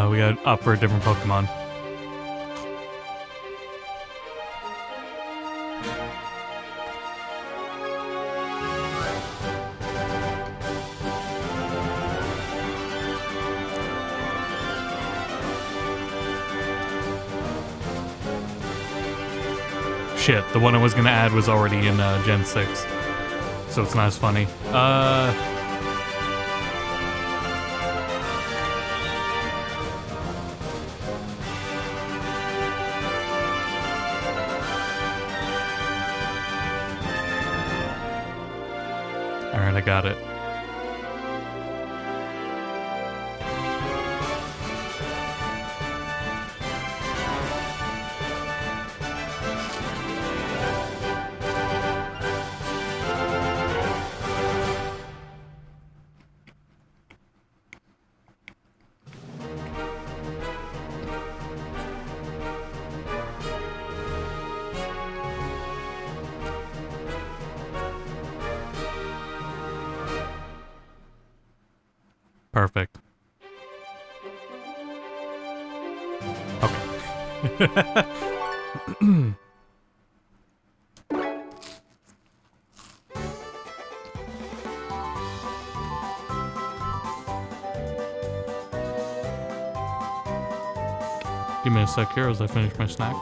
We gotta opt for a different Pokemon. Shit, the one I was gonna add was already in Gen 6. So it's not as funny. Alright, I got it. Perfect. Okay. Give me a sec here as I finish my snack.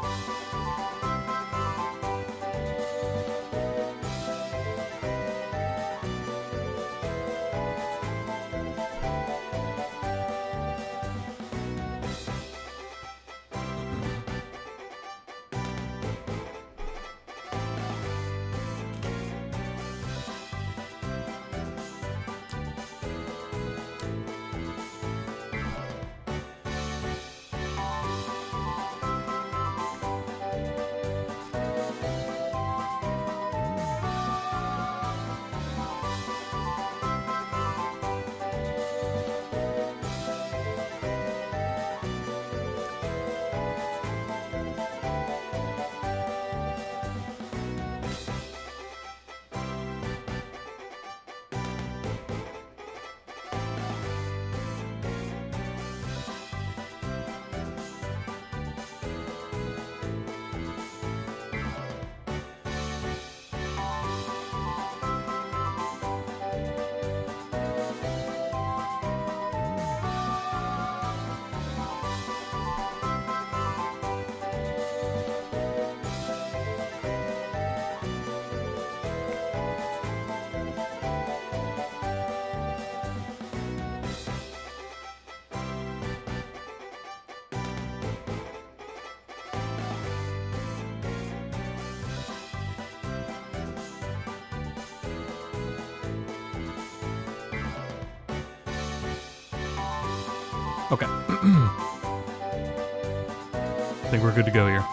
Okay. I think we're good to go here.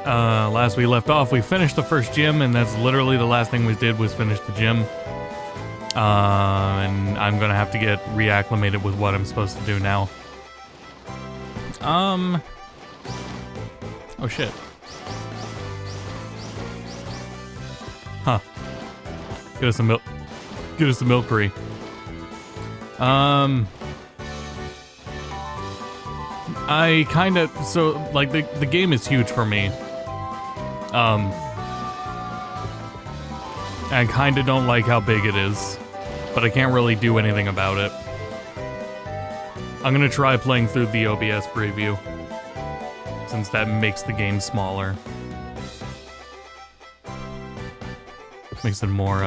Last we left off, we finished the first gym, and that's literally the last thing we did was finish the gym. And I'm gonna have to get reacclimated with what I'm supposed to do now. Oh shit. Huh. Get us some milk. Get us some milkery. I kind of, so, like, the game is huge for me. I kind of don't like how big it is, but I can't really do anything about it. I'm gonna try playing through the OBS preview, since that makes the game smaller. Makes it more,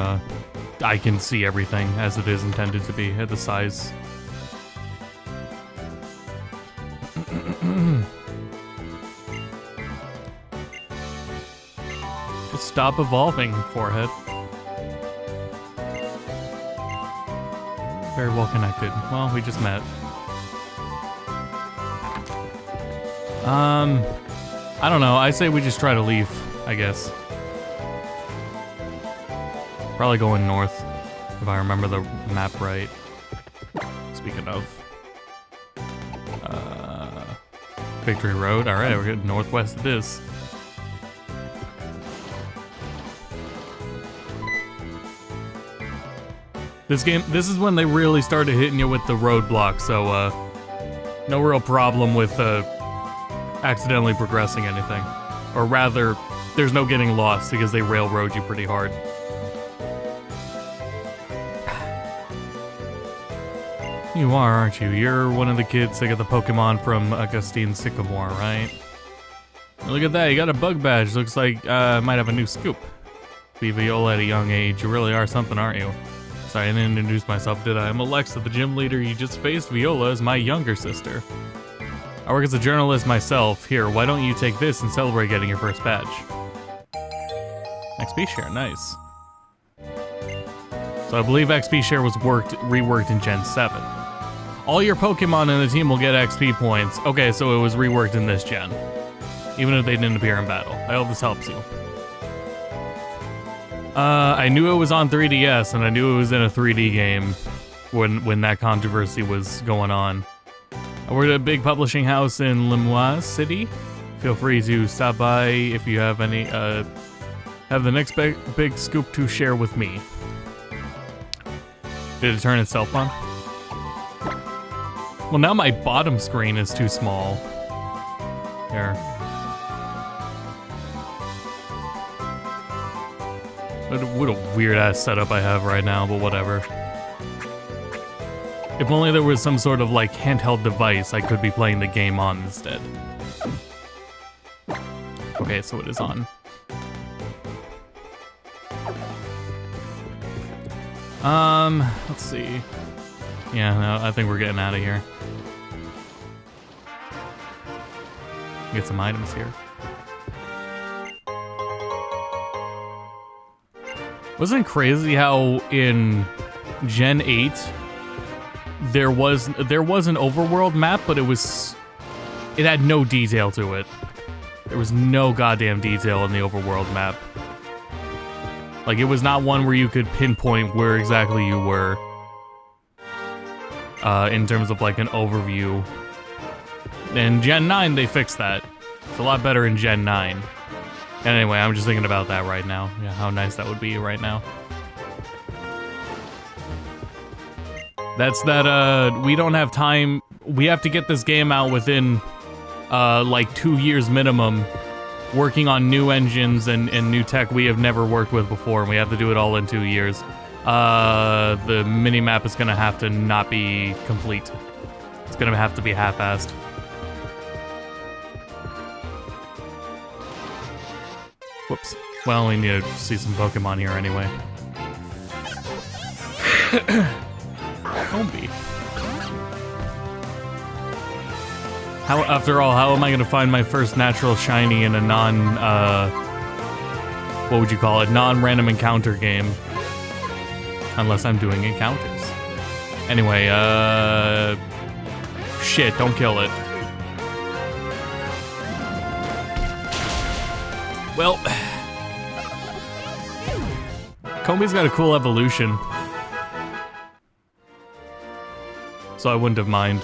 I can see everything as it is intended to be at the size. Just stop evolving, forehead. Very well connected. Well, we just met. I don't know. I say we just try to leave, I guess. Probably going north, if I remember the map right. Speaking of. Victory Road. Alright, we're good. Northwest it is. This is when they really started hitting you with the roadblocks, so, no real problem with, accidentally progressing anything. Or rather, there's no getting lost because they railroad you pretty hard. You are, aren't you? You're one of the kids that got the Pokemon from Augustine Sycamore, right? Look at that, you got a bug badge. Looks like might have a new scoop. Be Viola at a young age. You really are something, aren't you? Sorry, I didn't introduce myself, did I? I'm Alexa, the gym leader you just faced. Viola is my younger sister. I work as a journalist myself. Here, why don't you take this and celebrate getting your first badge? XP share, nice. So I believe XP share was reworked in Gen 7. All your Pokemon in the team will get XP points. Okay, so it was reworked in this gen. Even if they didn't appear in battle. I hope this helps you. I knew it was on 3DS, and I knew it was in a 3D game when that controversy was going on. I work at a big publishing house in Limoges City. Feel free to stop by if you have any, have the next big scoop to share with me. Did it turn itself on? Well, now my bottom screen is too small. There. What a weird-ass setup I have right now, but whatever. If only there was some sort of, like, handheld device I could be playing the game on instead. Okay, so it is on. Let's see. Yeah, no, I think we're getting out of here. Get some items here. Wasn't it crazy how in Gen 8 there was an overworld map, but it had no detail to it. There was no goddamn detail in the overworld map. Like, it was not one where you could pinpoint where exactly you were. In terms of, like, an overview. In Gen 9, they fixed that. It's a lot better in Gen 9. Anyway, I'm just thinking about that right now. Yeah, how nice that would be right now. That's that, we don't have time. We have to get this game out within, like 2 years minimum. Working on new engines and new tech we have never worked with before, and we have to do it all in 2 years. The mini-map is gonna have to not be complete. It's gonna have to be half-assed. Whoops. Well, we need to see some Pokemon here anyway. Combee. After all, how am I gonna find my first natural shiny in a what would you call it? Non-random encounter game. Unless I'm doing encounters. Anyway, shit, don't kill it. Well, Combee's got a cool evolution. So I wouldn't have mind.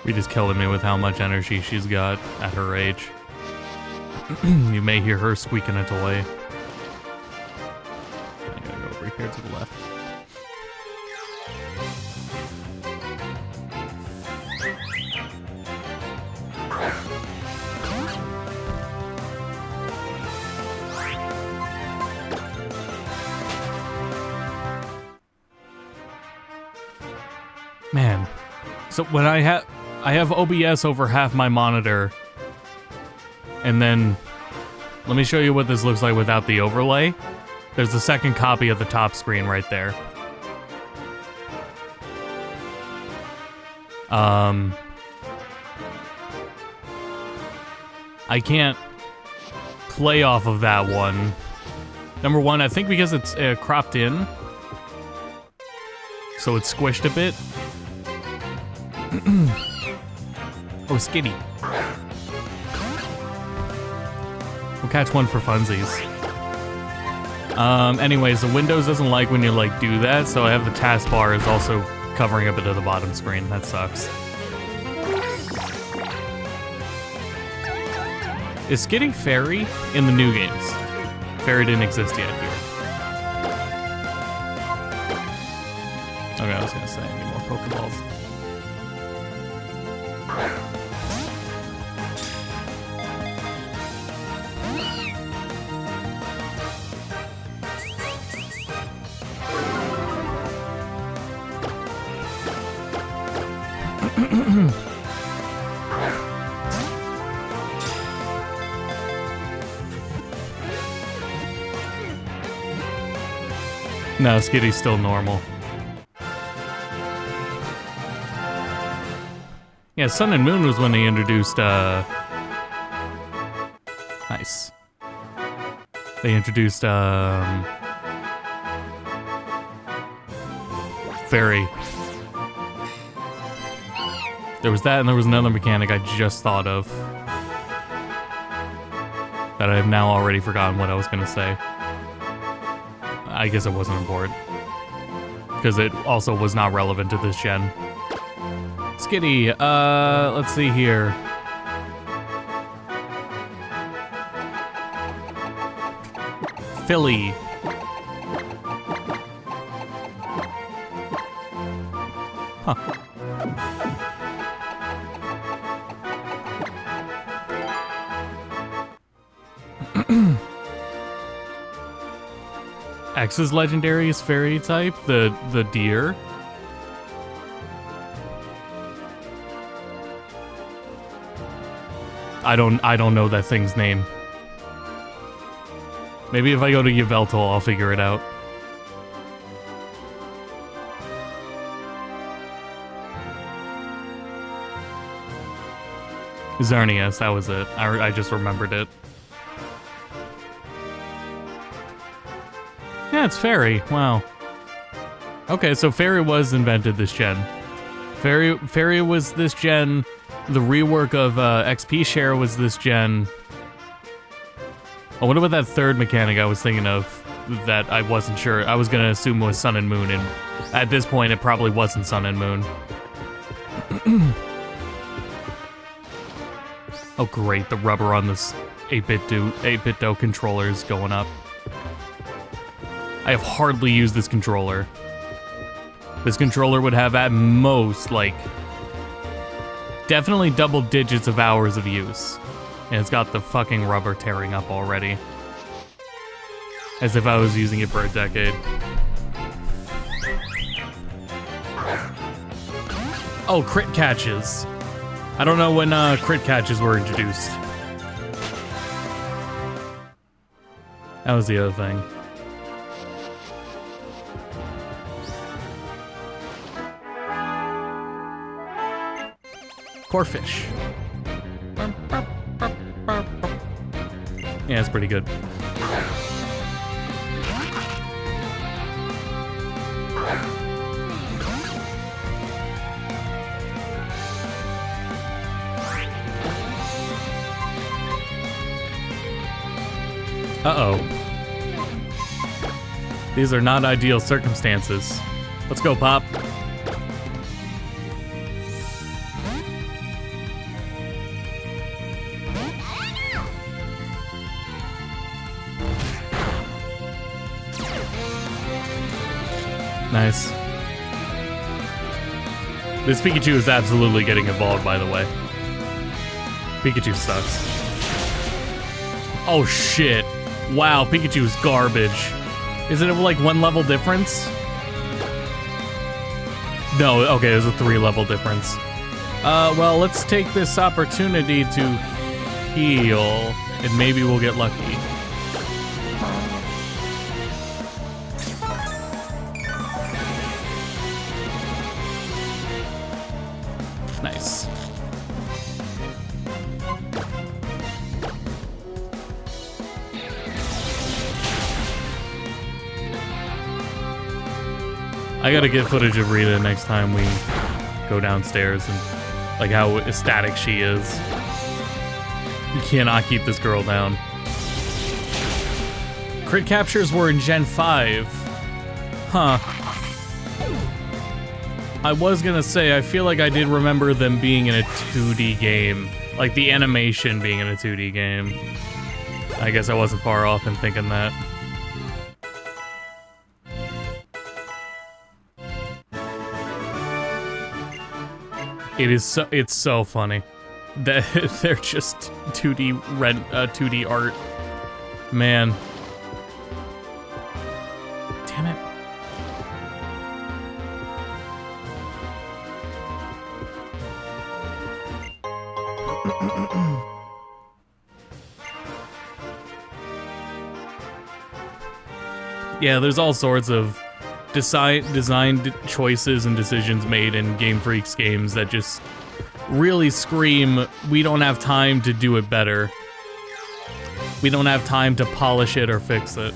Rita's killing me with how much energy she's got at her age. You may hear her squeaking a toy. I gotta go over here to the left. Man, so when I have OBS over half my monitor, and then let me show you what this looks like without the overlay. There's the second copy of the top screen right there. I can't play off of that one. Number one, I think because it's cropped in, so it's squished a bit. Oh, Skitty. We'll catch one for funsies. Anyways, the Windows doesn't like when you like do that, so I have the taskbar is also covering a bit of the bottom screen. That sucks. Is Skitty Fairy in the new games? Fairy didn't exist yet here. Okay, I was gonna say, I need more Pokeballs. No, Skitty's still normal. Yeah, Sun and Moon was when they introduced, nice. They introduced, Fairy. There was that, and there was another mechanic I just thought of. That I have now already forgotten what I was gonna say. I guess it wasn't important. Because it also was not relevant to this gen. Skitty, let's see here. Philly. Huh. X's legendary is fairy type, the deer. I don't know that thing's name. Maybe if I go to Yveltal, I'll figure it out. Xerneas, that was it. I just remembered it. Yeah, it's Fairy. Wow. Okay, so Fairy was invented this gen. Fairy was this gen. The rework of XP Share was this gen. Oh, what about that third mechanic I was thinking of that I wasn't sure? I was going to assume was Sun and Moon, and at this point it probably wasn't Sun and Moon. Oh great, the rubber on this 8-bit-do controller is going up. I have hardly used this controller. This controller would have at most, like, definitely double digits of hours of use. And it's got the fucking rubber tearing up already. As if I was using it for a decade. Oh, crit catches. I don't know when crit catches were introduced. That was the other thing. Corphish. Yeah, it's pretty good. Uh-oh. These are not ideal circumstances. Let's go, Pop. Nice. This Pikachu is absolutely getting evolved, by the way. Pikachu sucks. Oh shit. Wow, Pikachu's garbage. Is it like 1 level difference? No, okay, there's a 3 level difference. Well, let's take this opportunity to heal, and maybe we'll get lucky. Nice. I gotta get footage of Rita next time we go downstairs and like how ecstatic she is. You cannot keep this girl down. Crit captures were in Gen 5. Huh. I was gonna say, I feel like I did remember them being in a 2D game. Like the animation being in a 2D game. I guess I wasn't far off in thinking that. It's so funny that they're just 2D art. Man. Damn it. Yeah, there's all sorts of designed choices and decisions made in Game Freak's games that just really scream, we don't have time to do it better. We don't have time to polish it or fix it.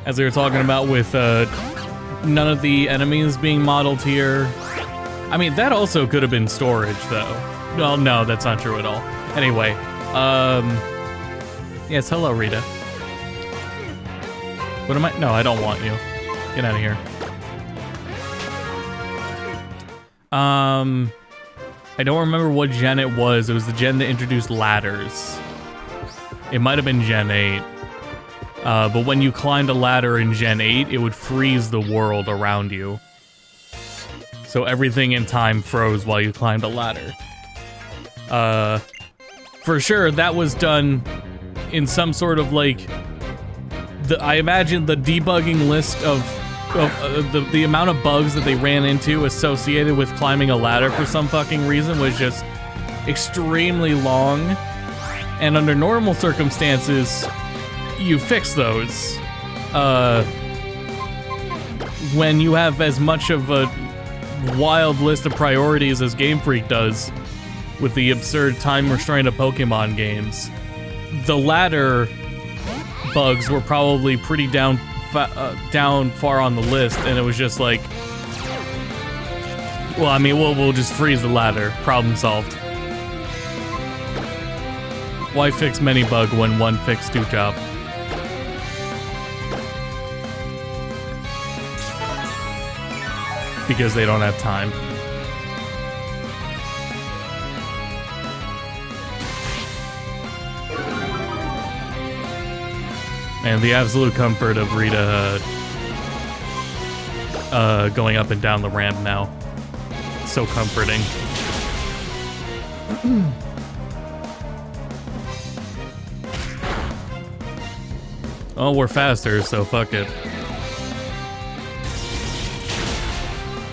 As we were talking about with none of the enemies being modeled here. I mean, that also could have been storage, though. Well, no, that's not true at all. Anyway, yes, hello, Rita. What am I? No, I don't want you. Get out of here. I don't remember what gen it was. It was the gen that introduced ladders. It might have been Gen 8. But when you climbed a ladder in Gen 8, it would freeze the world around you. So everything in time froze while you climbed a ladder. For sure, that was done in some sort of like... I imagine the debugging list of the amount of bugs that they ran into associated with climbing a ladder for some fucking reason was just extremely long. And under normal circumstances, you fix those. When you have as much of a wild list of priorities as Game Freak does with the absurd time restraint of Pokemon games, the ladder bugs were probably pretty down far on the list, and it was just like, well, I mean, we'll just freeze the ladder. Problem solved. Why fix many bug when one fix do job? Because they don't have time. And the absolute comfort of Rita going up and down the ramp now. So comforting. Oh, we're faster, so fuck it.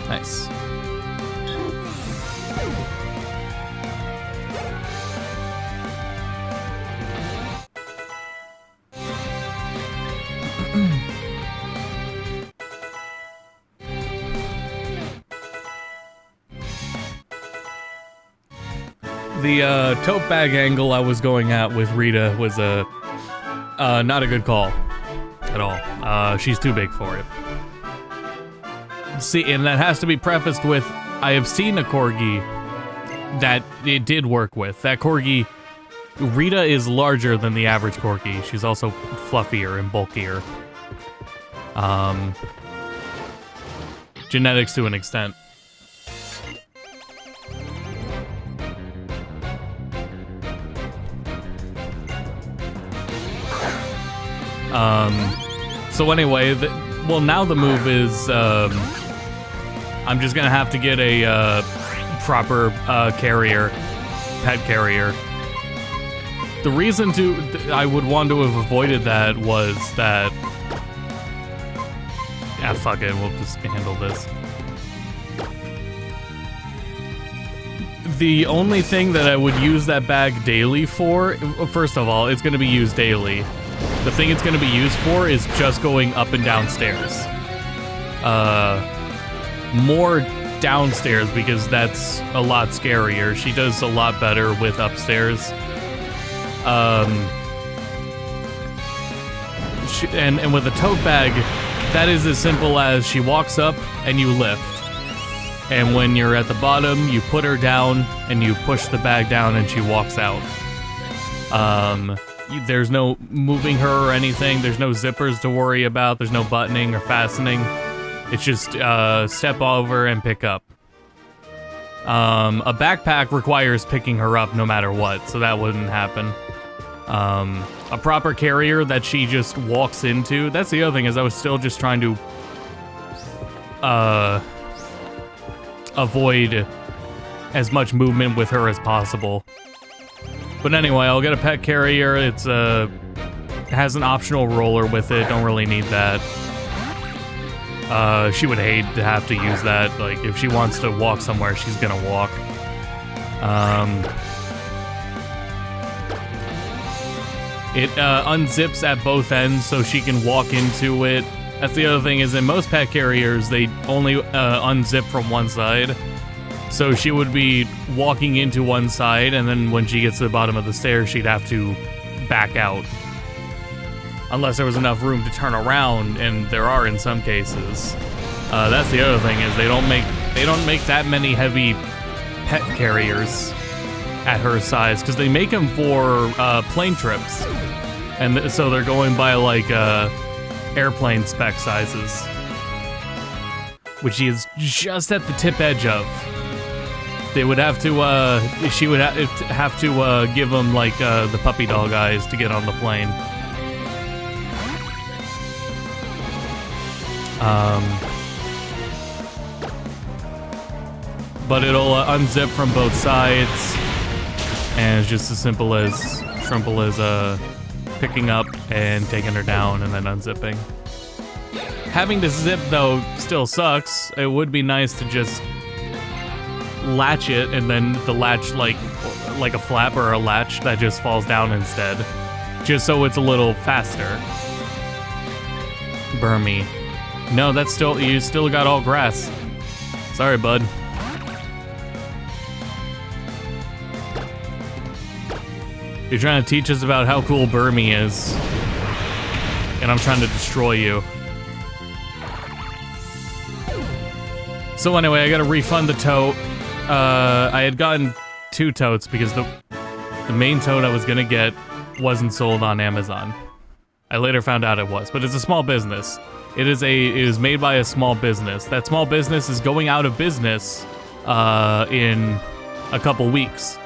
Nice. The tote bag angle I was going at with Rita was not a good call at all. She's too big for it. See, and that has to be prefaced with, I have seen a Corgi that it did work with. That Corgi, Rita is larger than the average Corgi. She's also fluffier and bulkier. Genetics to an extent. So anyway, well, now the move is, I'm just gonna have to get a, proper, carrier, pet carrier. The reason I would want to have avoided that was that, yeah, fuck it, we'll just handle this. The only thing that I would use that bag daily for, first of all, it's gonna be used daily. The thing it's gonna be used for is just going up and down stairs. More downstairs because that's a lot scarier. She does a lot better with upstairs. And with a tote bag, that is as simple as she walks up and you lift. And when you're at the bottom, you put her down and you push the bag down and she walks out. There's no moving her or anything. There's no zippers to worry about. There's no buttoning or fastening. It's just step over and pick up. A backpack requires picking her up no matter what, so that wouldn't happen. A proper carrier that she just walks into. That's the other thing, is I was still just trying to avoid as much movement with her as possible. But anyway, I'll get a pet carrier. It's has an optional roller with it. Don't really need that. She would hate to have to use that. Like, if she wants to walk somewhere, she's gonna walk. It unzips at both ends so she can walk into it. That's the other thing, is in most pet carriers, they only unzip from one side. So she would be walking into one side, and then when she gets to the bottom of the stairs, she'd have to back out. Unless there was enough room to turn around, and there are in some cases. That's the other thing, is they don't make that many heavy pet carriers at her size, because they make them for plane trips, and so they're going by like airplane spec sizes, which she is just at the tip edge of. They would have to she would have to give them like the puppy dog eyes to get on the plane. But it'll unzip from both sides, and it's just as simple as picking up and taking her down and then unzipping. Having to zip, though, still sucks. It would be nice to just latch it, and then the latch, like a flap or a latch that just falls down instead, just so it's a little faster. Burmy. No, that's still, you still got all grass. Sorry, bud. You're trying to teach us about how cool Burmy is, and I'm trying to destroy you. So anyway, I gotta refund the tote. I had gotten 2 totes because the main tote I was gonna get wasn't sold on Amazon. I later found out it was, but it's a small business. It is made by a small business. That small business is going out of business in a couple weeks.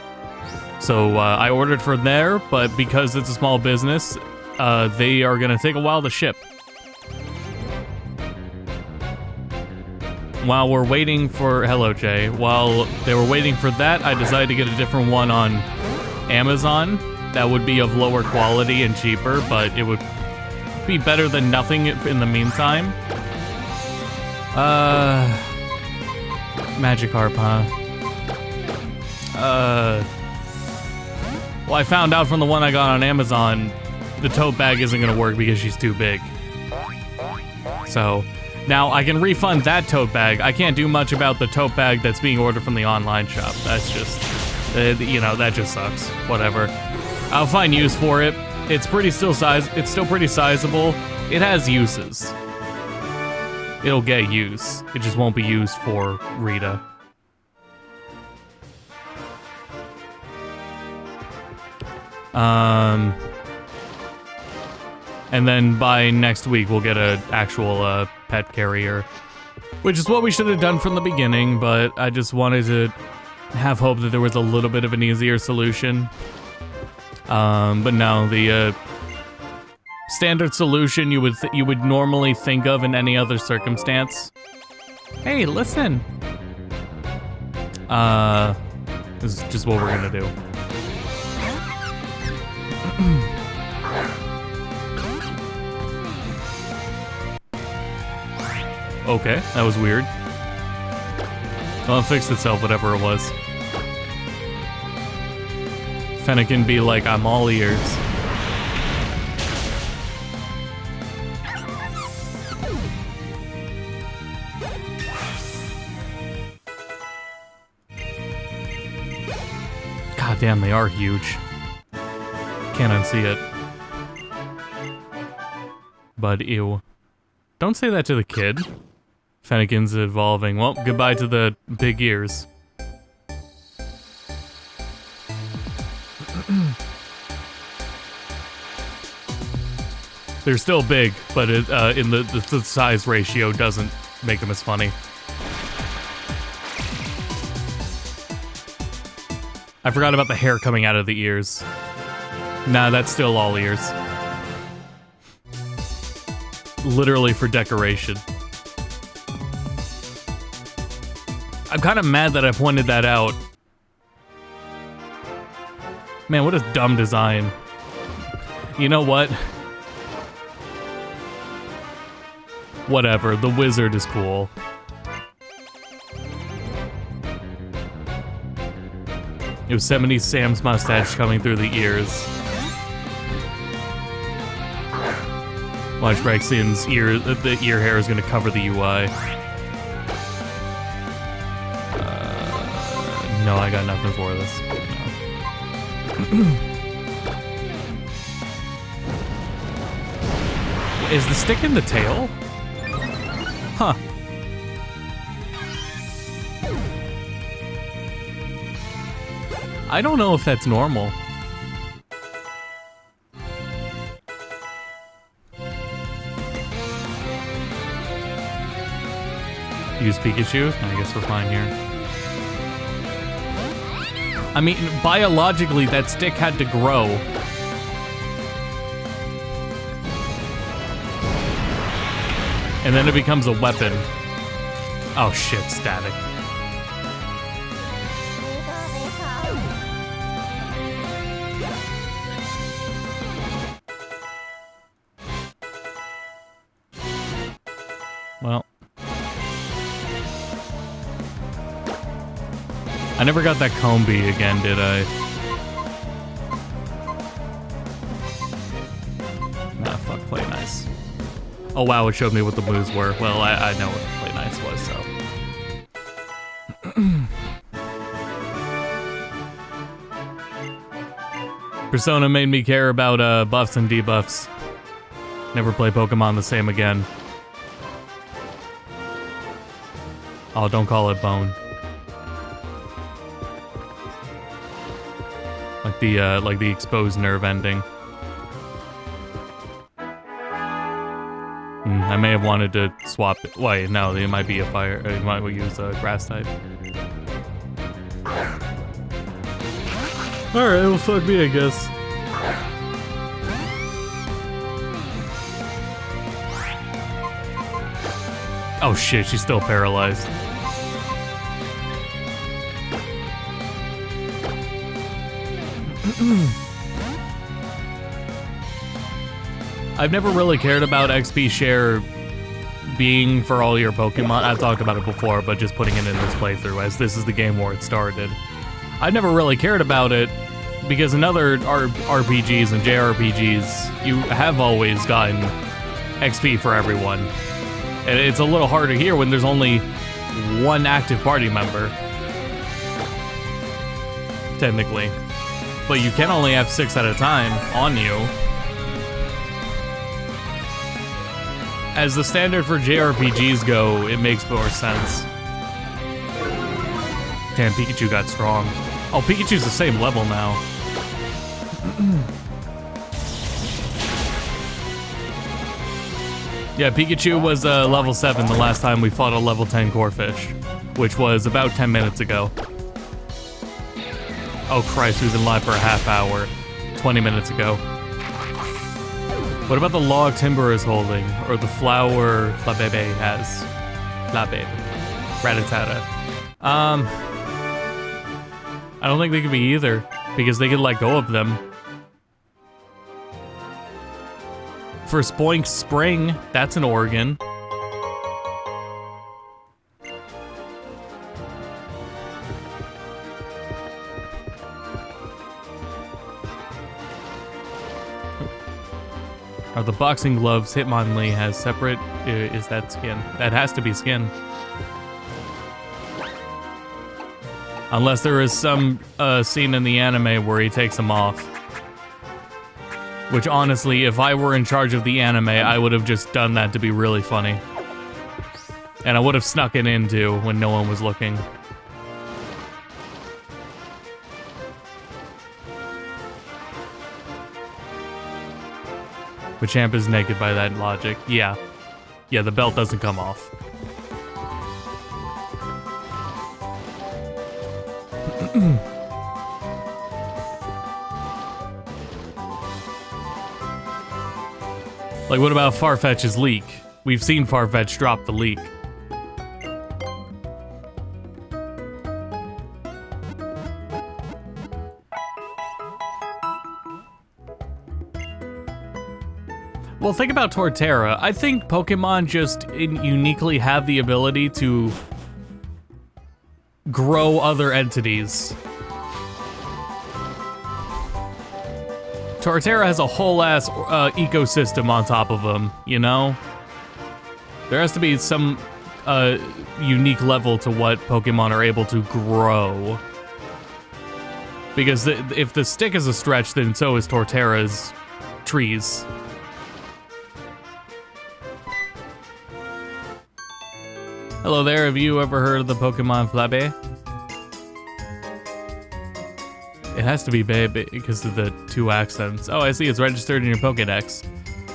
So I ordered from there, but because it's a small business, they are gonna take a while to ship. While we're waiting for, hello Jay, while they were waiting for that, I decided to get a different one on Amazon that would be of lower quality and cheaper, but it would be better than nothing in the meantime. Magikarp, huh? Well, I found out from the one I got on Amazon, the tote bag isn't gonna work because she's too big. So, now I can refund that tote bag. I can't do much about the tote bag that's being ordered from the online shop. That's just, you know, that just sucks. Whatever. I'll find use for it. It's still pretty sizable. It has uses. It'll get use. It just won't be used for Rita. And then by next week, we'll get an actual pet carrier, which is what we should have done from the beginning, but I just wanted to have hope that there was a little bit of an easier solution. But no, Standard solution you would normally think of in any other circumstance. Hey, listen. This is just what we're gonna do. Okay, that was weird. Well, it fixed itself, whatever it was. Fennekin be like, I'm all ears. God damn, they are huge. Can't unsee it. But ew. Don't say that to the kid. Fennekin's evolving. Well, goodbye to the big ears. They're still big, but it, in the size ratio doesn't make them as funny. I forgot about the hair coming out of the ears. Nah, that's still all ears. Literally for decoration. I'm kind of mad that I pointed that out. Man, what a dumb design. You know what? Whatever, the wizard is cool. Yosemite Sam's mustache coming through the ears. Watch Rexian's ear, the ear hair is gonna cover the UI. No, I got nothing for this. No. Is the stick in the tail? Huh. I don't know if that's normal. Use Pikachu? I guess we're fine here. I mean, biologically, that stick had to grow. And then it becomes a weapon. Oh shit, static. Well. I never got that Combi again, did I? Nah, fuck, Play Nice. Oh wow, it showed me what the moves were. Well, I know what Play Nice was, so. Persona made me care about buffs and debuffs. Never play Pokemon the same again. Oh, don't call it bone. Like the exposed nerve ending. I may have wanted to swap it. Wait, no, it might be a fire. It might use a grass type. Alright, well, fuck me, I guess. Oh shit, she's still paralyzed. I've never really cared about XP share being for all your Pokemon. I've talked about it before, but just putting it in this playthrough as this is the game where it started. I've never really cared about it because in other RPGs and JRPGs, you have always gotten XP for everyone. And it's a little harder here when there's only one active party member. Technically. But you can only have 6 at a time on you. As the standard for JRPGs go, it makes more sense. Damn, Pikachu got strong. Oh, Pikachu's the same level now. Yeah, Pikachu was level 7 the last time we fought a level 10 Corphish, which was about 10 minutes ago. Oh Christ, we've been live for a half hour. 20 minutes ago. What about the log Timber is holding? Or the flower Flabebe has? Flabebe. Rattata. I don't think they could be either. Because they could let go of them. For Spoink Spring, that's an organ. Are the boxing gloves Hitmonlee has separate? Is that skin? That has to be skin. Unless there is some scene in the anime where he takes them off. Which honestly, if I were in charge of the anime, I would have just done that to be really funny. And I would have snuck it in too when no one was looking. Machamp is naked by that logic. Yeah. Yeah, the belt doesn't come off. Like, what about Farfetch's leak? We've seen Farfetch drop the leak. Well, think about Torterra. I think Pokemon just uniquely have the ability to grow other entities. Torterra has a whole ass ecosystem on top of them, you know? There has to be some unique level to what Pokemon are able to grow. Because if the stick is a stretch, then so is Torterra's trees. Hello there, have you ever heard of the Pokemon Flabebe? It has to be babe because of the two accents. Oh, I see, it's registered in your Pokedex.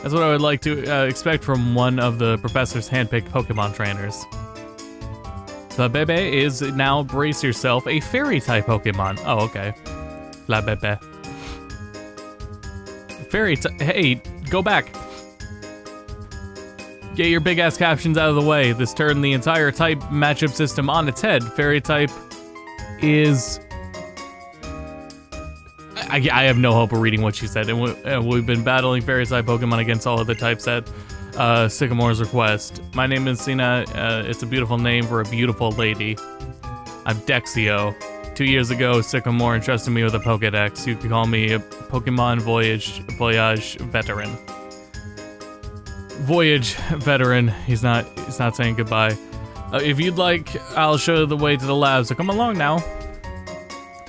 That's what I would like to expect from one of the professor's handpicked Pokemon trainers. Flabebe is now, brace yourself, a fairy-type Pokemon. Oh, okay. Flabebe. Hey, go back. Get your big-ass captions out of the way. This turned the entire type matchup system on its head. Fairy type is... I have no hope of reading what she said. And we've been battling fairy type Pokemon against all other types at Sycamore's request. My name is Sina. It's a beautiful name for a beautiful lady. I'm Dexio. 2 years ago, Sycamore entrusted me with a Pokedex. You could call me a Pokemon Voyage veteran. Voyage veteran. He's not saying goodbye. If you'd like, I'll show you the way to the lab, so come along now.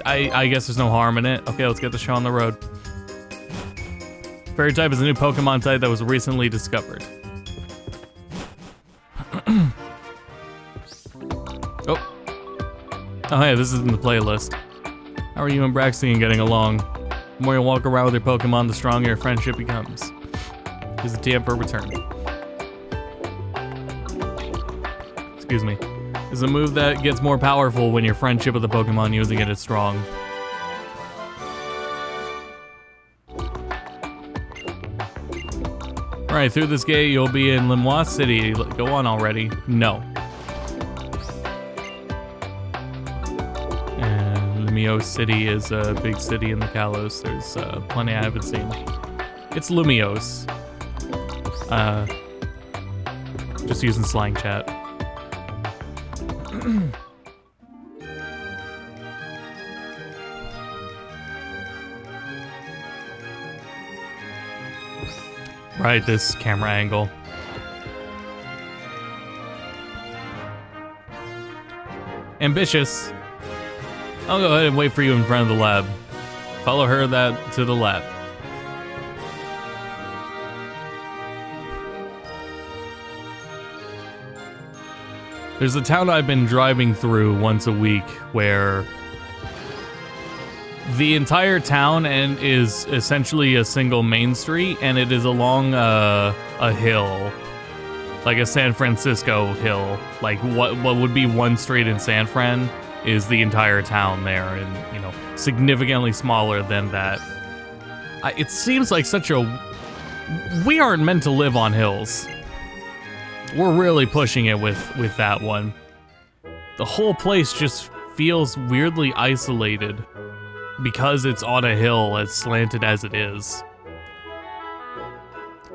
I guess there's no harm in it. Okay, let's get the show on the road. Fairy type is a new Pokemon type that was recently discovered. Oh, hey, this is in the playlist. How are you and Braxton getting along? The more you walk around with your Pokemon, the stronger your friendship becomes. Here's a TM for return. Excuse me. Is a move that gets more powerful when your friendship with the Pokemon using it is strong. Alright, through this gate you'll be in Limois City. Go on already. No. And Lumiose City is a big city in the Kalos. There's plenty I haven't seen. It's Lumiose. Just using slang chat. Right, this camera angle. Ambitious. I'll go ahead and wait for you in front of the lab. Follow her to the lab. There's a town I've been driving through once a week where the entire town is essentially a single main street, and it is along a hill, like a San Francisco hill. Like what would be one street in San Fran is the entire town there, and you know, significantly smaller than that. It seems like such a we aren't meant to live on hills. We're really pushing it with that one. The whole place just feels weirdly isolated because it's on a hill as slanted as it is.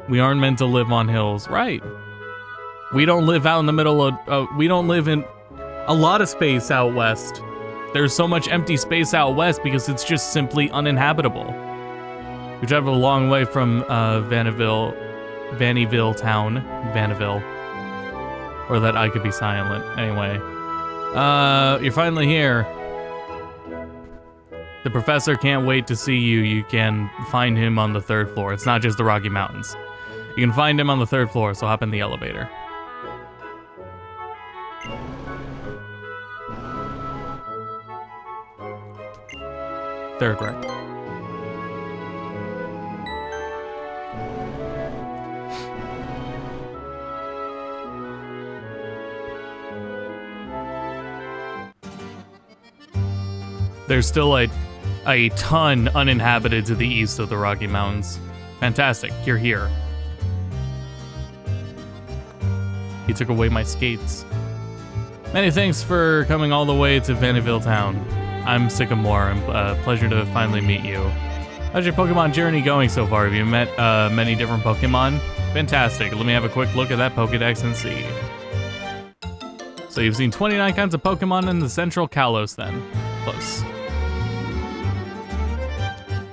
We aren't meant to live on hills, right? We don't live out in the middle of, we don't live in a lot of space out west. There's so much empty space out west because it's just simply uninhabitable. We travel a long way from Vaniville town, Vaniville. Or that I could be silent. Anyway, you're finally here. The professor can't wait to see you. You can find him on the 3rd floor. It's not just the Rocky Mountains. You can find him on the 3rd floor, so hop in the elevator. Third right. There's still a ton uninhabited to the east of the Rocky Mountains. Fantastic, you're here. He took away my skates. Many thanks for coming all the way to Vaniville Town. I'm Sycamore, and pleasure to finally meet you. How's your Pokemon journey going so far? Have you met many different Pokemon? Fantastic, let me have a quick look at that Pokedex and see. So you've seen 29 kinds of Pokemon in the Central Kalos then. Close.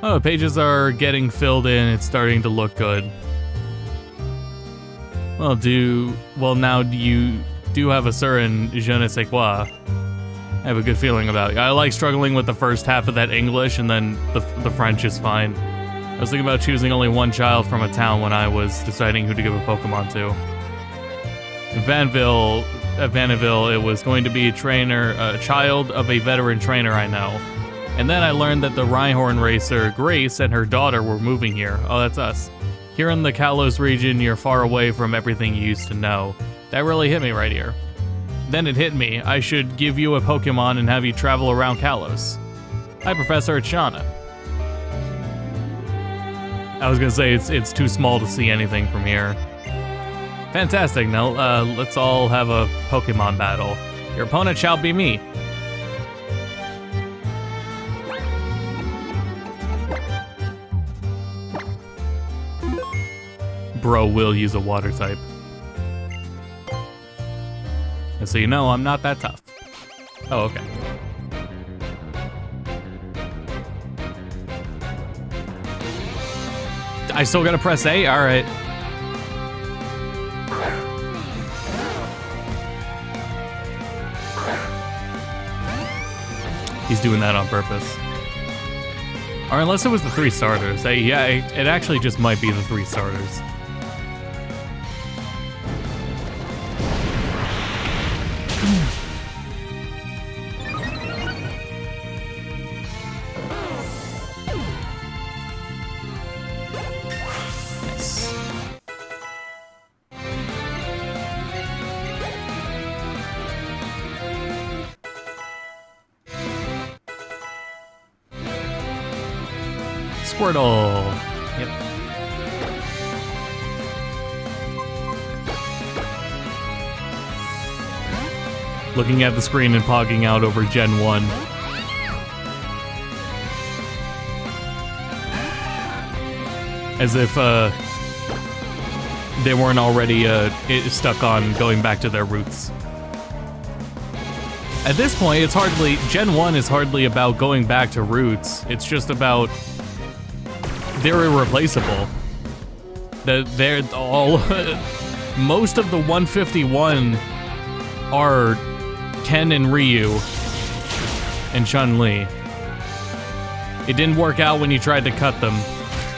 Oh, pages are getting filled in. It's starting to look good. Well, now you do have a certain je ne sais quoi. I have a good feeling about you. I like struggling with the first half of that English, and then the French is fine. I was thinking about choosing only one child from a town when I was deciding who to give a Pokemon to. In Vaniville, it was going to be a child of a veteran trainer I know. And then I learned that the Rhyhorn racer, Grace, and her daughter were moving here. Oh, that's us. Here in the Kalos region, you're far away from everything you used to know. That really hit me right here. Then it hit me. I should give you a Pokemon and have you travel around Kalos. Hi, Professor, it's Shauna. I was gonna say it's too small to see anything from here. Fantastic, now let's all have a Pokemon battle. Your opponent shall be me. Bro will use a water type. And so you know I'm not that tough. Oh, okay. I still gotta press A? Alright. He's doing that on purpose. Or unless it was the 3 starters. Yeah, it actually just might be the 3 starters. Squirtle. Yep. Looking at the screen and pogging out over Gen 1. As if they weren't already stuck on going back to their roots. At this point, it's hardly, Gen 1 is hardly about going back to roots. It's just about they're irreplaceable. They're all, most of the 151 are Ken and Ryu and Chun-Li. It didn't work out when you tried to cut them,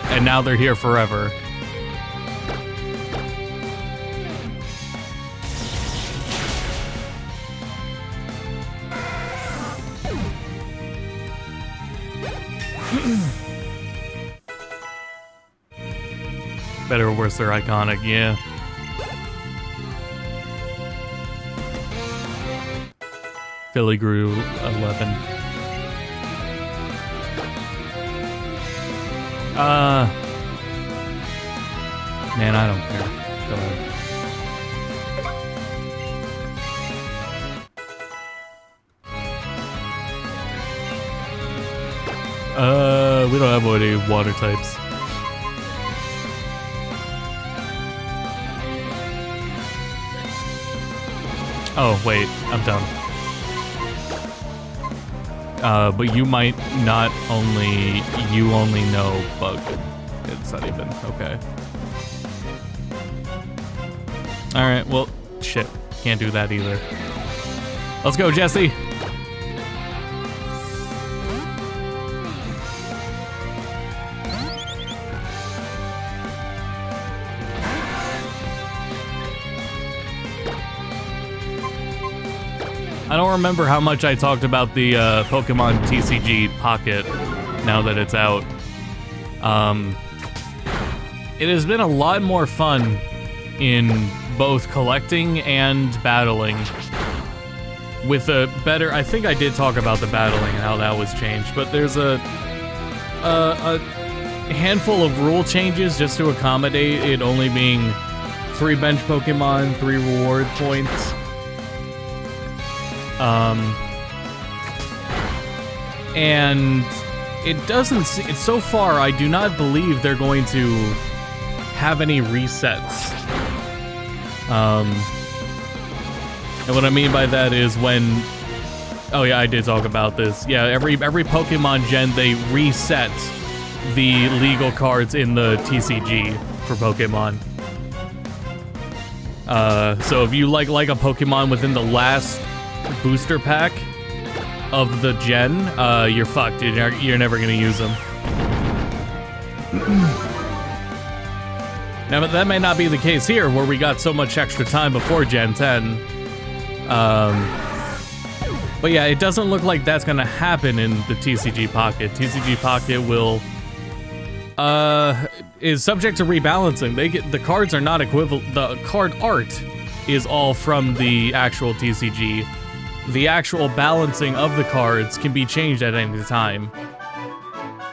and now they're here forever. Better or worse, they're iconic, yeah. Philly grew 11. Man, I don't care. Go ahead. We don't have any water types. Oh, wait, I'm dumb. But you might not only, you only know bug. It's not even, okay. Alright, well, shit. Can't do that either. Let's go, Jesse! I don't remember how much I talked about the Pokemon TCG Pocket now that it's out. It has been a lot more fun in both collecting and battling. With a better, I think I did talk about the battling and how that was changed, but there's a handful of rule changes just to accommodate it only being 3 bench Pokemon, 3 reward points. And it doesn't so far I do not believe they're going to have any resets. And what I mean by that is when, oh yeah, I did talk about this. Yeah, every Pokemon gen they reset the legal cards in the TCG for Pokemon. So if you like a Pokemon within the last booster pack of the gen, you're fucked. You're never gonna use them. Now, but that may not be the case here, where we got so much extra time before Gen 10. But yeah, it doesn't look like that's gonna happen in the TCG Pocket. TCG Pocket will is subject to rebalancing. The cards are not equivalent. The card art is all from the actual TCG. The actual balancing of the cards can be changed at any time.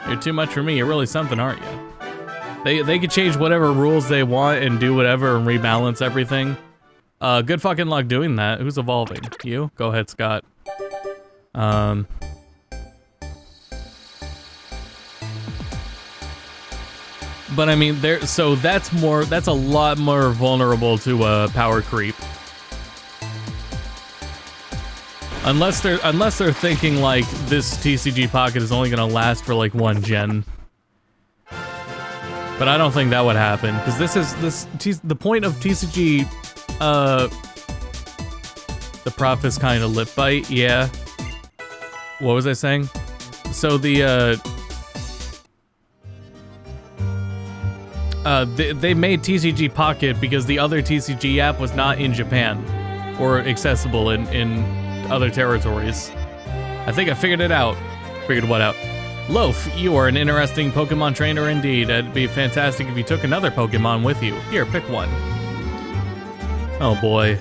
You're too much for me. You're really something, aren't you? They can change whatever rules they want and do whatever and rebalance everything. Good fucking luck doing that. Who's evolving? You? Go ahead, Scott. But I mean, so that's a lot more vulnerable to power creep. Unless they're thinking like this TCG Pocket is only gonna last for like 1 gen. But I don't think that would happen, because the point of TCG, the prof is kind of lip bite, yeah. What was I saying? So they made TCG Pocket because the other TCG app was not in Japan, or accessible in other territories. I think I figured it out. Figured what out? Loaf, you are an interesting Pokemon trainer indeed. It'd be fantastic if you took another Pokemon with you. Here, pick one. Oh boy.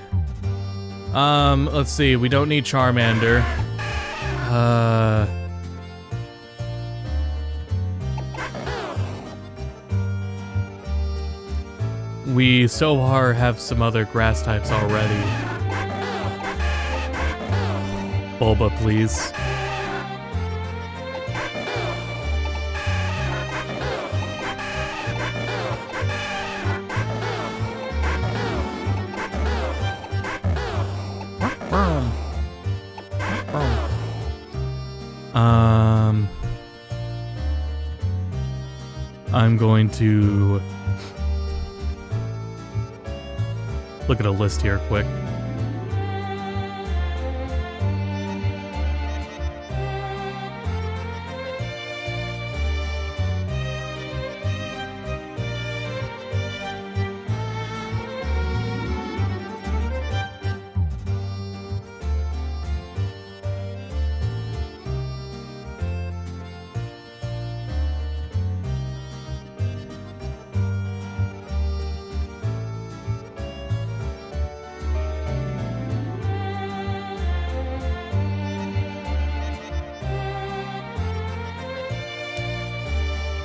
Let's see. We don't need Charmander. We so far have some other grass types already. Bulba, please. I'm going to look at a list here quick.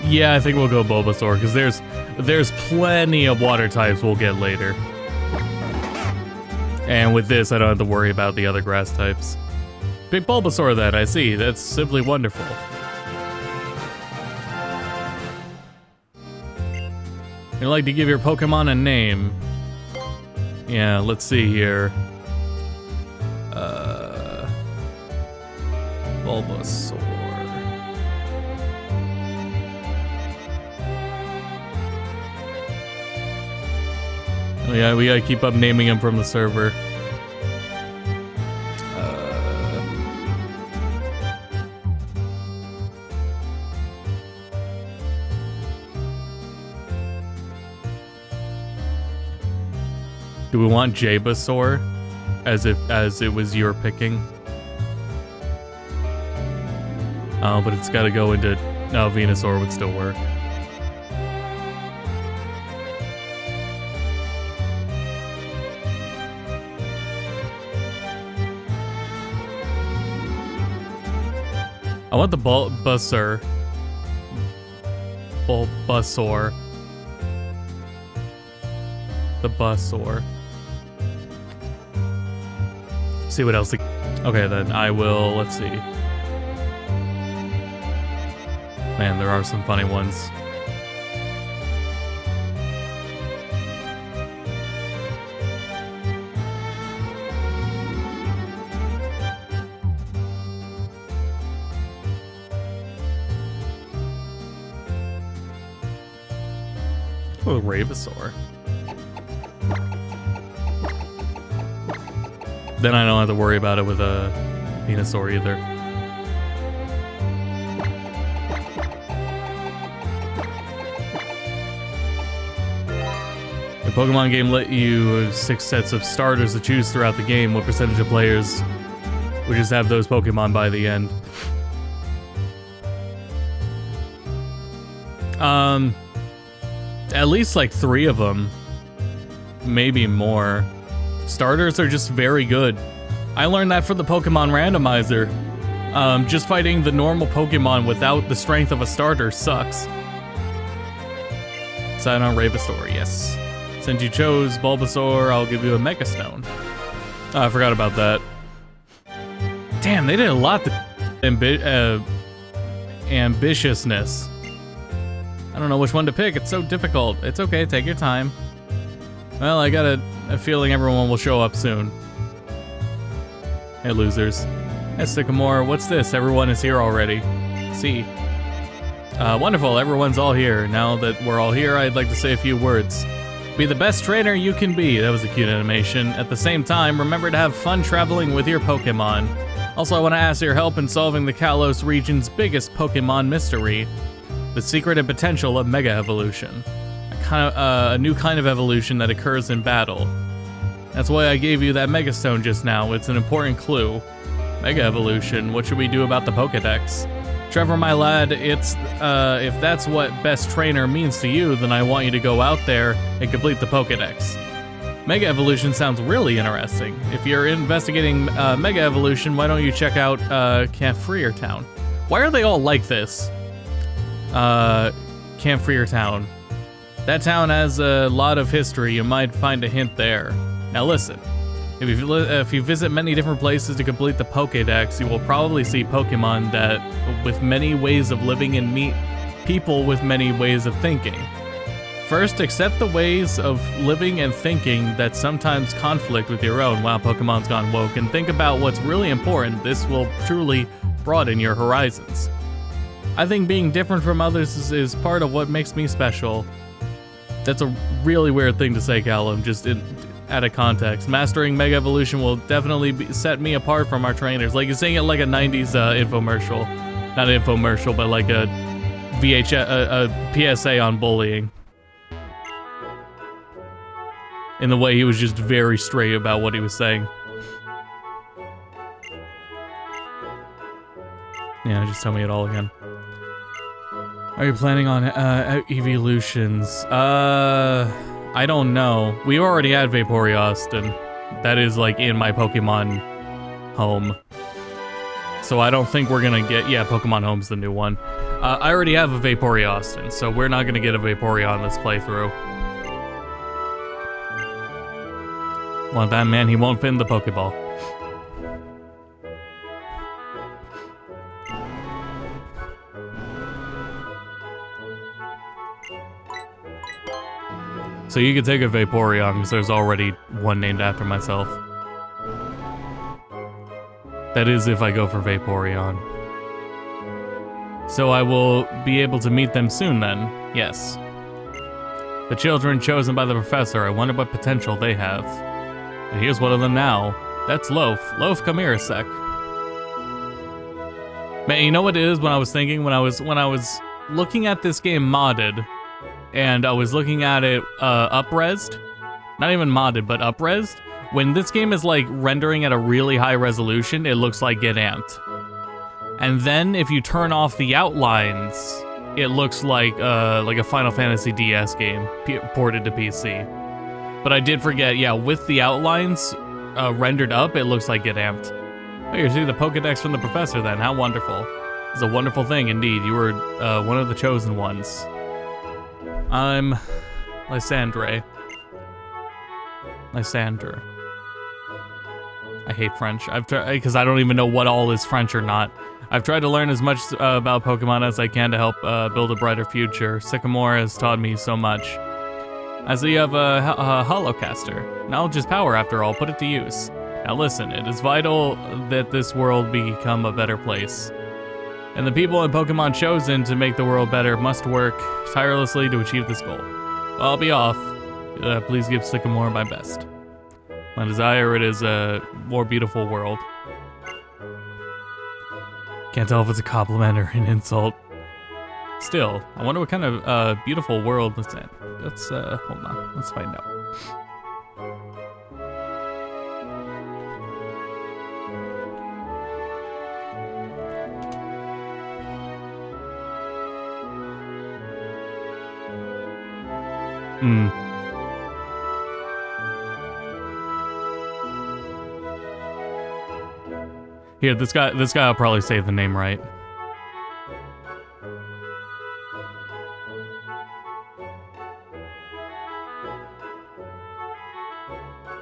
Yeah, I think we'll go Bulbasaur, because there's plenty of water types we'll get later. And with this, I don't have to worry about the other grass types. Big Bulbasaur then, I see. That's simply wonderful. You'd like to give your Pokemon a name. Yeah, let's see here. Bulbasaur. Oh yeah, we gotta keep up naming him from the server. Do we want Jabasaur as it was your picking? Oh, but it's gotta go into... No, Venusaur would still work. I want the Bulbasaur. Bulbasaur. The Bulbasaur. See what else. Okay, then I will. Let's see. Man, there are some funny ones. Oh, Ravesaur. Then I don't have to worry about it with a Venusaur either. The Pokemon game let you have 6 sets of starters to choose throughout the game. What percentage of players would just have those Pokemon by the end? At least like 3 of them. Maybe more. Starters are just very good. I learned that from the Pokemon randomizer. Just fighting the normal Pokemon without the strength of a starter sucks. Sign on Ravesaur, yes. Since you chose Bulbasaur, I'll give you a Mega Stone. Oh, I forgot about that. Damn, they did a lot to ambitiousness. I don't know which one to pick. It's so difficult. It's okay, take your time. Well, I got a feeling everyone will show up soon. Hey, losers. Hey, Sycamore, what's this? Everyone is here already. See. Wonderful, everyone's all here. Now that we're all here, I'd like to say a few words. Be the best trainer you can be. That was a cute animation. At the same time, remember to have fun traveling with your Pokemon. Also, I want to ask your help in solving the Kalos region's biggest Pokemon mystery. The secret and potential of Mega Evolution. A new kind of evolution that occurs in battle. That's why I gave you that Mega Stone just now. It's an important clue. Mega Evolution, what should we do about the Pokedex? Trevor, my lad, it's if that's what best trainer means to you, then I want you to go out there and complete the Pokedex. Mega Evolution sounds really interesting. If you're investigating Mega Evolution, why don't you check out Camp Freer Town? Why are they all like this? Camp Freer Town. That town has a lot of history. You might find a hint there. Now listen. If you visit many different places to complete the Pokédex, you will probably see Pokemon that with many ways of living and meet people with many ways of thinking. First, accept the ways of living and thinking that sometimes conflict with your own. Wow, Pokemon's gone woke. And think about what's really important. This will truly broaden your horizons. I think being different from others is part of what makes me special. That's a really weird thing to say, Callum, just out of context. Mastering Mega Evolution will definitely set me apart from our trainers. Like, you're saying it like a 90s infomercial. Not an infomercial, but like a PSA on bullying. In the way he was just very straight about what he was saying. Yeah, just tell me it all again. Are you planning on evolutions? I don't know. We already had Vaporeon, and that is like in my Pokemon home. So I don't think we're gonna get, yeah, Pokemon Home's the new one. I already have a Vaporeon Austin, so we're not gonna get a Vaporeon this playthrough. Want that man, he won't fit in the Pokeball. So you could take a Vaporeon, because there's already one named after myself. That is if I go for Vaporeon. So I will be able to meet them soon then, yes. The children chosen by the professor, I wonder what potential they have. And here's one of them now. That's Loaf. Loaf, come here a sec. Man, you know what it is when I was thinking, when I was looking at this game modded, and I was looking at it up-resed, not even modded, but up-resed, when this game is like rendering at a really high resolution, it looks like Get Amped. And then if you turn off the outlines, it looks like a Final Fantasy DS game ported to PC. But I did forget, yeah, with the outlines rendered up, it looks like Get Amped. Oh, you're seeing the Pokedex from the professor then, how wonderful. It's a wonderful thing indeed, you were one of the chosen ones. I'm Lysandre. Lysander. I hate French. I've tried, because I don't even know what all is French or not. I've tried to learn as much about Pokemon as I can to help build a brighter future. Sycamore has taught me so much. As you have a Holocaster. Knowledge is power after all, put it to use. Now listen, it is vital that this world become a better place. And the people in Pokemon chosen to make the world better must work tirelessly to achieve this goal. Well, I'll be off. Please give Sycamore my best. My desire, it is a more beautiful world. Can't tell if it's a compliment or an insult. Still, I wonder what kind of beautiful world it's in. Let's, hold on, let's find out. Here, this guy will probably say the name right.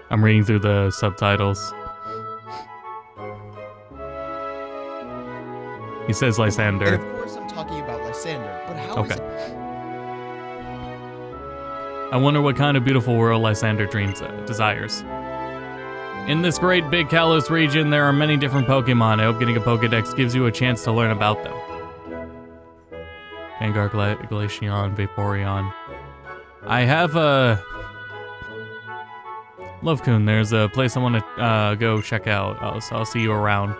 I'm reading through the subtitles. He says Lysander. And of course I'm talking about Lysander, but how is it? I wonder what kind of beautiful world Lysander desires. In this great big Kalos region, there are many different Pokemon. I hope getting a Pokedex gives you a chance to learn about them. Gengar, Glaceon, Vaporeon. I have a... Lovekun, there's a place I want to go check out. So I'll see you around.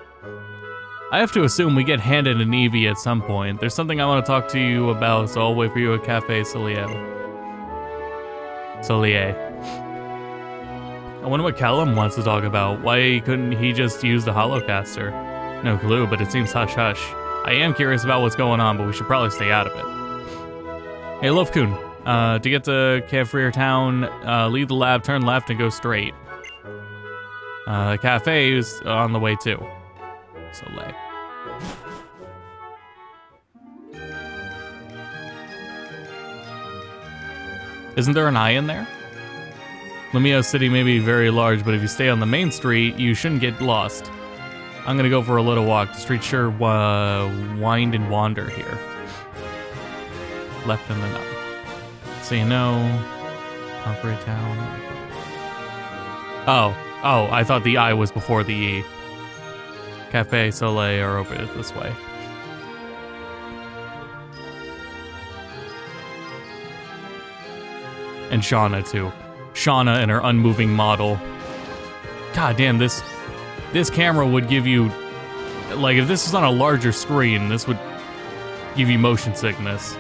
I have to assume we get handed an Eevee at some point. There's something I want to talk to you about, so I'll wait for you at Cafe Solier. I wonder what Callum wants to talk about. Why couldn't he just use the Holocaster? No clue, but it seems hush-hush. I am curious about what's going on, but we should probably stay out of it. Hey, Lovekun, to get to Kefrir Town, leave the lab, turn left, and go straight. The cafe is on the way too. Soleil. Isn't there an eye in there? Lumio City may be very large, but if you stay on the main street, you shouldn't get lost. I'm gonna go for a little walk. The streets sure wind and wander here. Left and then up. So you know, Conqueror Town. Oh, I thought the I was before the E. Cafe Soleil are over this way. And Shauna too. Shauna and her unmoving model. God damn, this camera would give you, like, if this was on a larger screen, this would give you motion sickness.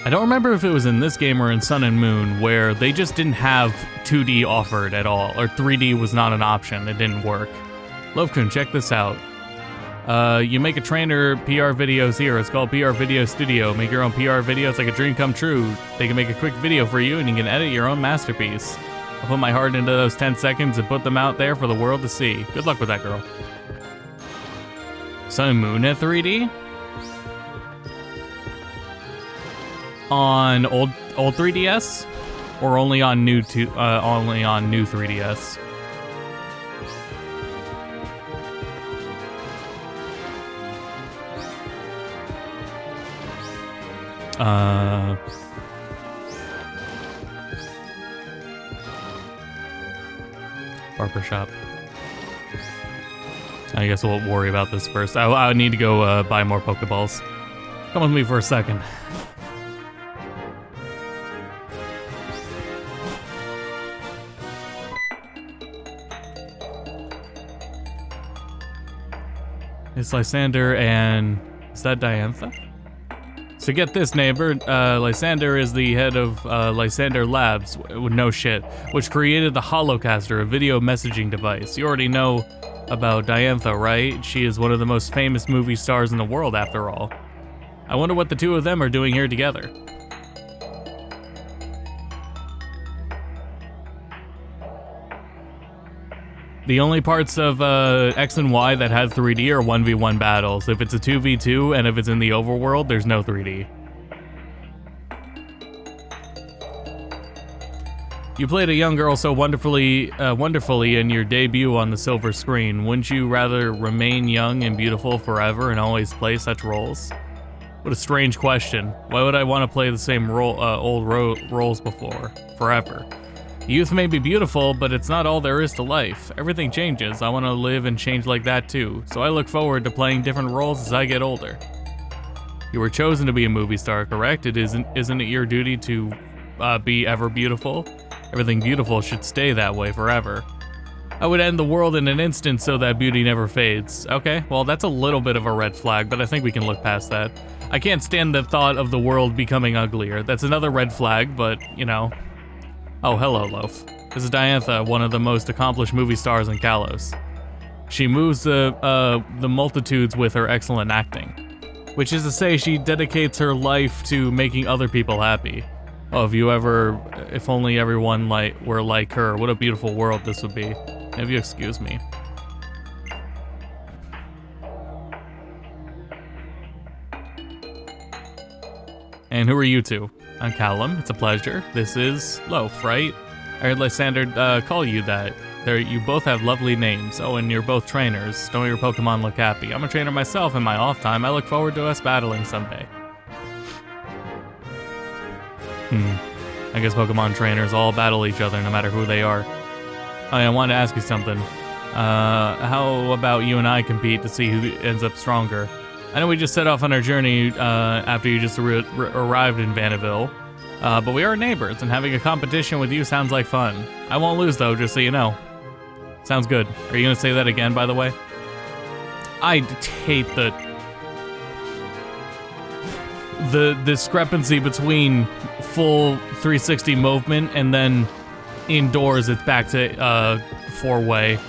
I don't remember if it was in this game or in Sun and Moon where they just didn't have 2D offered at all, or 3D was not an option, it didn't work. Lovekun, check this out. You make a trainer PR videos here. It's called PR Video Studio. Make your own PR video. It's like a dream come true. They can make a quick video for you and you can edit your own masterpiece. I'll put my heart into those 10 seconds and put them out there for the world to see. Good luck with that, girl. Sun and Moon at 3D? On old 3DS? Or only on new 3DS? Barbershop. I guess we'll worry about this first. I need to go buy more Pokeballs. Come with me for a second. It's Lysander and... is that Diantha? So get this, neighbor. Lysander is the head of Lysander Labs, no shit, which created the Holocaster, a video messaging device. You already know about Diantha, right? She is one of the most famous movie stars in the world, after all. I wonder what the two of them are doing here together. The only parts of X and Y that had 3D are 1v1 battles. If it's a 2v2 and if it's in the overworld, there's no 3D. You played a young girl so wonderfully in your debut on the silver screen. Wouldn't you rather remain young and beautiful forever and always play such roles? What a strange question. Why would I want to play the same roles forever? Youth may be beautiful, but it's not all there is to life. Everything changes. I want to live and change like that too. So I look forward to playing different roles as I get older. You were chosen to be a movie star, correct? Isn't it your duty to be ever beautiful? Everything beautiful should stay that way forever. I would end the world in an instant so that beauty never fades. Okay, well that's a little bit of a red flag, but I think we can look past that. I can't stand the thought of the world becoming uglier. That's another red flag, but you know. Oh, hello, Loaf. This is Diantha, one of the most accomplished movie stars in Kalos. She moves the multitudes with her excellent acting. Which is to say, she dedicates her life to making other people happy. Oh, if only everyone were like her, what a beautiful world this would be. If you excuse me. And who are you two? I'm Callum, it's a pleasure. This is Loaf, right? I heard Lysander call you that. You both have lovely names. Oh, and you're both trainers. Don't your Pokemon look happy? I'm a trainer myself in my off time. I look forward to us battling someday. I guess Pokemon trainers all battle each other no matter who they are. Oh, yeah, I wanted to ask you something. How about you and I compete to see who ends up stronger? I know we just set off on our journey after you just arrived in Vanderbilt, but we are neighbors, and having a competition with you sounds like fun. I won't lose, though, just so you know. Sounds good. Are you going to say that again, by the way? I hate the discrepancy between full 360 movement and then indoors it's back to 4-way,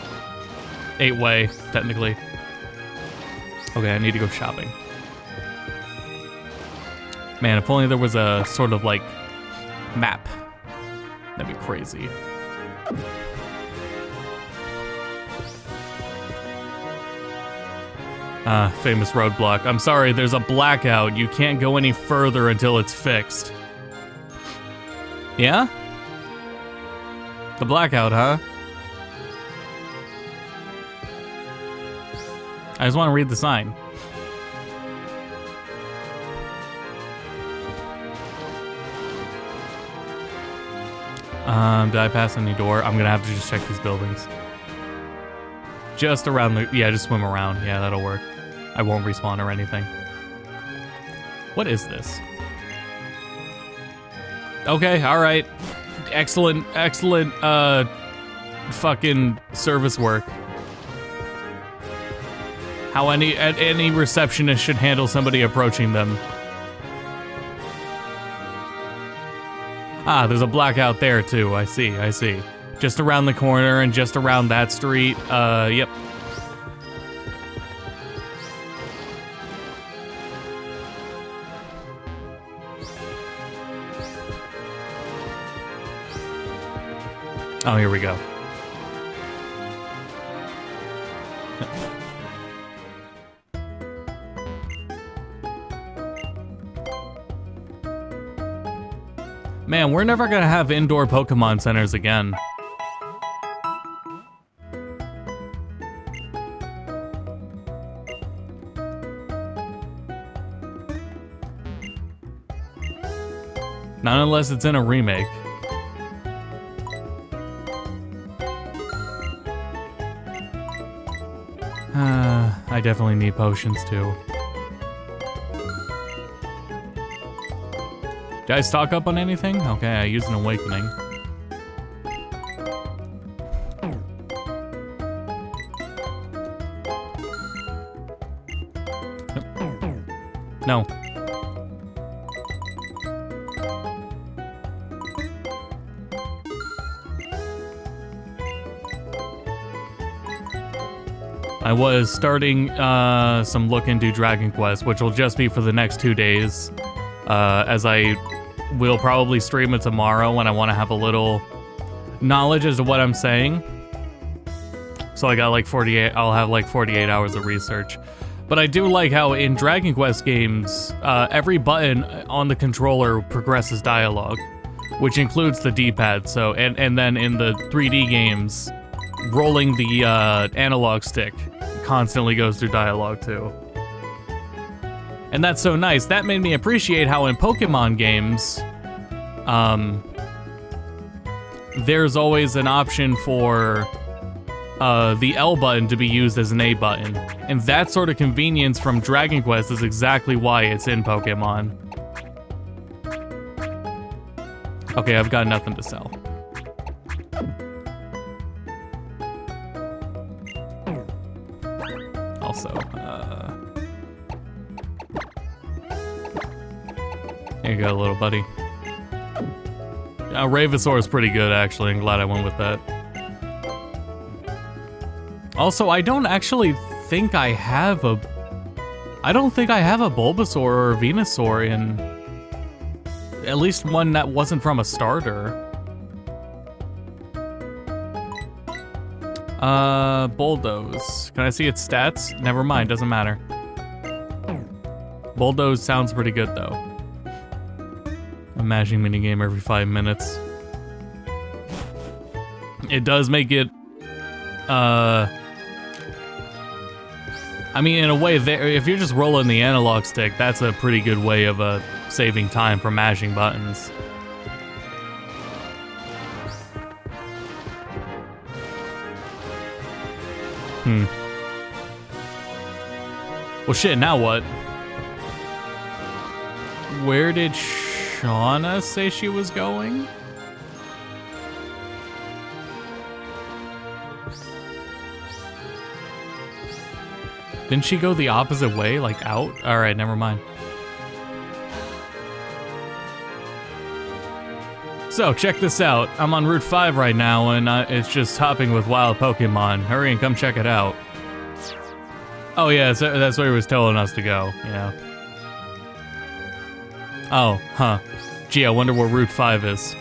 8-way, technically. Okay, I need to go shopping. Man, if only there was a sort of like map. That'd be crazy. Famous roadblock. I'm sorry, there's a blackout. You can't go any further until it's fixed. Yeah? The blackout, huh? I just want to read the sign. Did I pass any door? I'm gonna have to just check these buildings. Just around the, yeah, just swim around. Yeah, that'll work. I won't respawn or anything. What is this? Okay, alright. Excellent, fucking service work. How any receptionist should handle somebody approaching them. Ah, there's a blackout there too. I see. Just around the corner and just around that street. Yep. Oh, here we go. Man, we're never gonna have indoor Pokemon centers again. Not unless it's in a remake. I definitely need potions too. Did I stock up on anything? Okay, I used an awakening. No. I was starting some look into Dragon Quest, which will just be for the next 2 days, as I will probably stream it tomorrow when I want to have a little knowledge as to what I'm saying. So I got like 48, I'll have like 48 hours of research. But I do like how in Dragon Quest games, every button on the controller progresses dialogue, which includes the D-pad. So, and then in the 3D games, rolling the analog stick constantly goes through dialogue too. And that's so nice. That made me appreciate how in Pokemon games, there's always an option for the L button to be used as an A button. And that sort of convenience from Dragon Quest is exactly why it's in Pokemon. Okay, I've got nothing to sell. Also, here you go, little buddy. Ravesaur is pretty good, actually. I'm glad I went with that. Also, I don't actually think I have a... I don't think I have a Bulbasaur or a Venusaur in... At least one that wasn't from a starter. Bulldoze. Can I see its stats? Never mind, doesn't matter. Bulldoze sounds pretty good, though. A mashing minigame every 5 minutes. It does make it... I mean, in a way, if you're just rolling the analog stick, that's a pretty good way of saving time from mashing buttons. Well, shit, now what? Where did Shauna say she was going? Didn't she go the opposite way, like out? Alright, never mind. So, check this out. I'm on Route 5 right now, and it's just hopping with wild Pokemon. Hurry and come check it out. Oh yeah, that's where he was telling us to go, yeah. Oh, huh. Gee, I wonder where Route 5 is.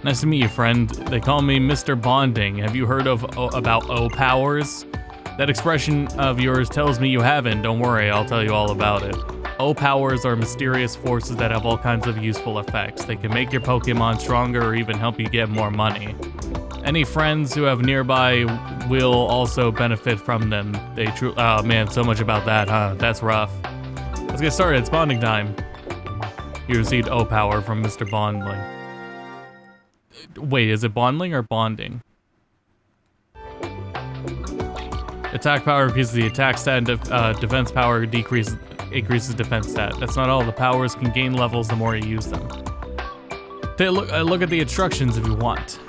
Nice to meet you, friend. They call me Mr. Bonding. Have you heard about O-Powers? That expression of yours tells me you haven't. Don't worry, I'll tell you all about it. O-Powers are mysterious forces that have all kinds of useful effects. They can make your Pokemon stronger or even help you get more money. Any friends who have nearby will also benefit from them. Oh man, so much about that, huh? That's rough. Let's get started, it's bonding time. You received O-Power from Mr. Bondling. Wait, is it Bondling or Bonding? Attack power increases the attack stat, and defense power increases defense stat. That's not all. The powers can gain levels the more you use them. Take a look at the instructions if you want.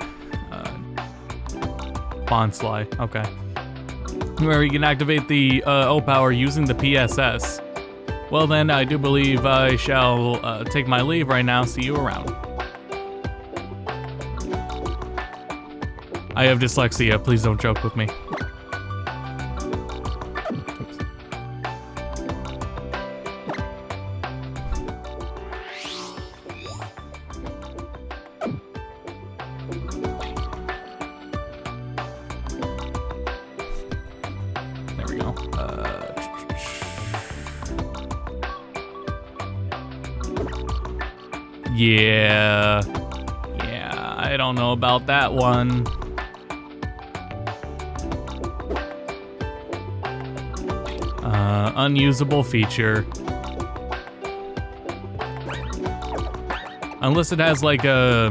Bonsly, okay. Where you can activate the O-Power using the PSS. Well then, I do believe I shall take my leave right now. See you around. I have dyslexia, please don't joke with me. Oops. Yeah, I don't know about that one. Unusable feature. Unless it has like the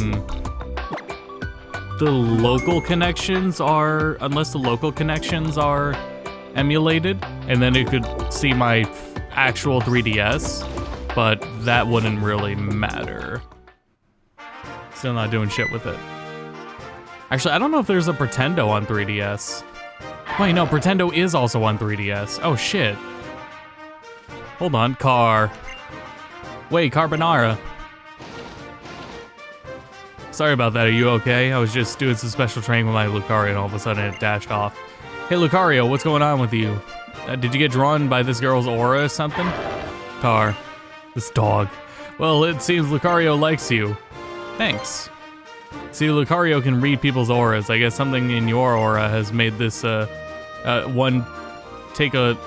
local connections are, unless the local connections are emulated, and then it could see my actual 3DS, but that wouldn't really matter. Still not doing shit with it. Actually, I don't know if there's a Pretendo on 3DS. Wait, no, Pretendo is also on 3DS. Oh shit. Hold on, car. Wait, Carbonara. Sorry about that, are you okay? I was just doing some special training with my Lucario and all of a sudden it dashed off. Hey Lucario, what's going on with you? Did you get drawn by this girl's aura or something? Car. This dog. Well, it seems Lucario likes you. Thanks. See, Lucario can read people's auras. I guess something in your aura has made this one take a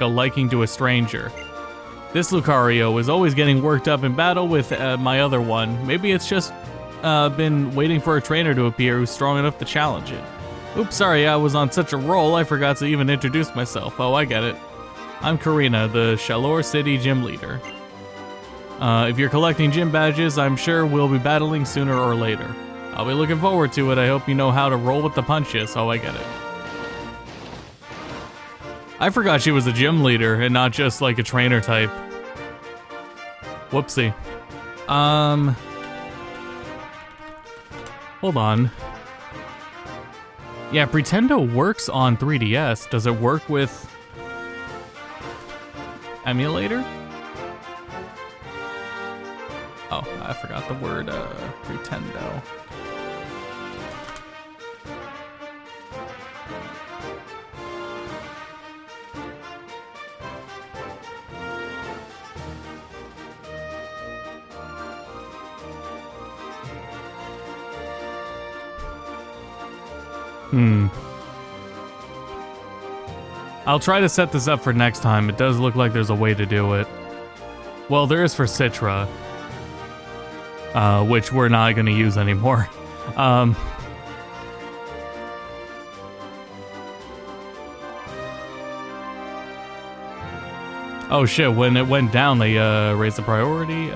liking to a stranger. This Lucario is always getting worked up in battle with my other one. Maybe it's just been waiting for a trainer to appear who's strong enough to challenge it. Oops, sorry, I was on such a roll, I forgot to even introduce myself. Oh, I get it. I'm Karina, the Shalor City gym leader. If you're collecting gym badges, I'm sure we'll be battling sooner or later. I'll be looking forward to it. I hope you know how to roll with the punches. Oh, I get it. I forgot she was a gym leader and not just like a trainer type. Whoopsie. Hold on. Yeah, Pretendo works on 3DS. Does it work with emulator? Oh, I forgot the word Pretendo. I'll try to set this up for next time. It does look like there's a way to do it. Well, there is for Citra, which we're not going to use anymore. Oh shit, when it went down, they raised the priority.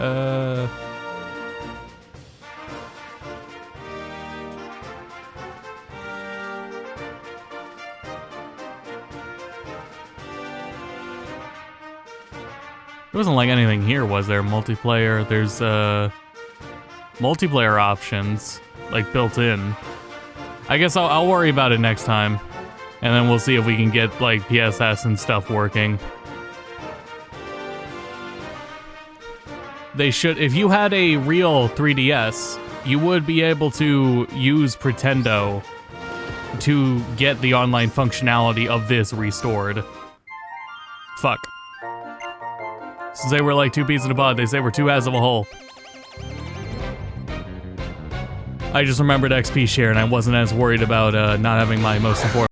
There wasn't like anything here, was there? Multiplayer, there's multiplayer options, like built in. I guess I'll worry about it next time. And then we'll see if we can get like PSS and stuff working. They should, if you had a real 3DS, you would be able to use Pretendo to get the online functionality of this restored. Fuck. Since they were like two peas in a pod, they say we're two halves of a whole. I just remembered XP share and I wasn't as worried about not having my most important